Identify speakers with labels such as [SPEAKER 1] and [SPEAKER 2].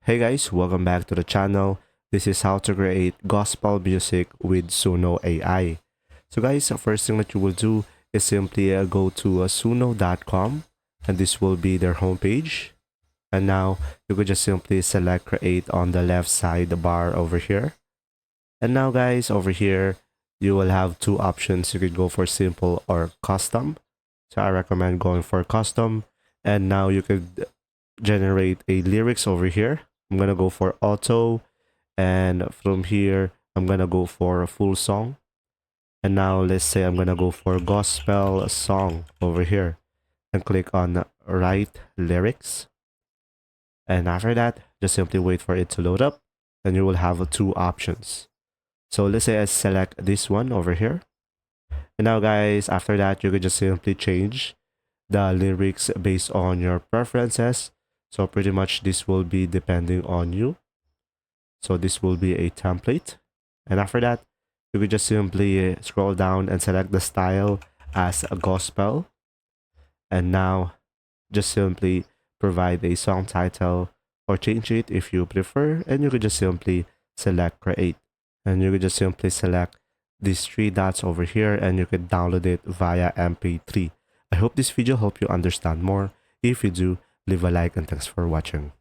[SPEAKER 1] Hey guys, welcome back to the channel. This is how to create gospel music with Suno AI. So guys, the first thing that you will do is simply go to suno.com, and this will be their homepage. And now you could just simply select create on the left side bar over here. And now guys, over here, you will have two options. You could go for simple or custom. So I recommend going for custom. And now you could generate a lyrics over here. I'm gonna go for auto, and from here I'm gonna go for a full song. And now let's say I'm gonna go for gospel song over here and click on write lyrics. And after that, just simply wait for it to load up, and you will have two options. So let's say I select this one over here. And now guys, after that, you can just simply change the lyrics based on your preferences. So pretty much this will be depending on you. So this will be a template. And after that, you could just simply scroll down and select the style as a gospel. And now just simply provide a song title or change it if you prefer. And you could just simply select create. And you could just simply select these three dots over here, and you could download it via MP3. I hope this video helped you understand more. If you do, leave a like, and thanks for watching.